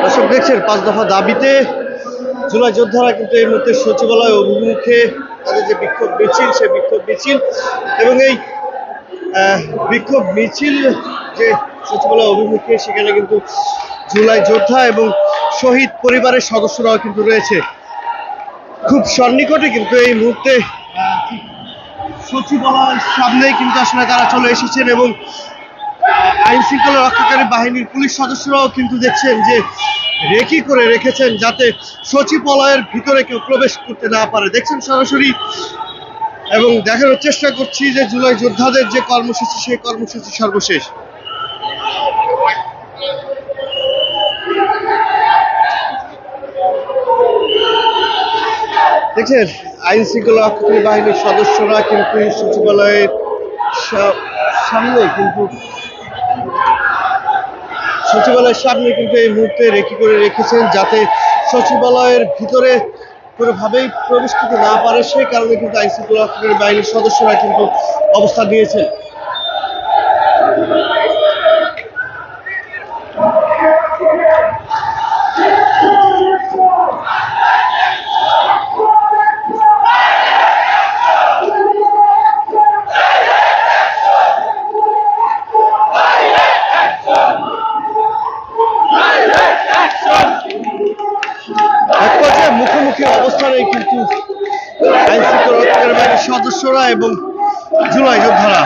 দর্শক দেখছেন 5 দফা দাবিতে জুলাই যোদ্ধারা কিন্তু এই মুহূর্তে সচিবালয় অভিমুখে তাদের যে বিক্ষোভ মিছিল সেই বিক্ষোভ মিছিল এবং এই বিক্ষোভ মিছিল যে সচিবালয় অভিমুখে সেখানে কিন্তু জুলাই যোদ্ধা এবং শহীদ পরিবারের সদস্যরাও কিন্তু রয়েছে। খুব সন্নিকটে কিন্তু এই মুহূর্তে সচিবালয়ের সামনেই কিন্তু আসলে তারা চলে এসেছেন এবং আইন শৃঙ্খলা রক্ষাকারী বাহিনীর পুলিশ সদস্যরাও কিন্তু দেখছেন যে রেকি করে রেখেছেন যাতে সচিবালয়ের ভিতরে কেউ প্রবেশ করতে না পারে। দেখছেন সরাসরি এবং দেখানোর চেষ্টা করছি যে জুলাই যোদ্ধাদের যে কর্মসূচি সেই কর্মসূচি সর্বশেষ। দেখছেন আইন শৃঙ্খলা রক্ষাকারী বাহিনীর সদস্যরা কিন্তু সচিবালয়ের সামনে কিন্তু এই মুহূর্তে রেকি করে রেখেছেন যাতে সচিবালয়ের ভিতরে কোনোভাবেই প্রবেশ করতে না পারে, সেই কারণে কিন্তু আইন শৃঙ্খলা রক্ষাকারী বাহিনীর সদস্যরা কিন্তু অবস্থান নিয়েছেন। মুখোমুখি অবস্থানে কিন্তু আইন শৃঙ্খলা রক্ষাকারী বাহিনীর সদস্যরা এবং জুলাই যোদ্ধারা।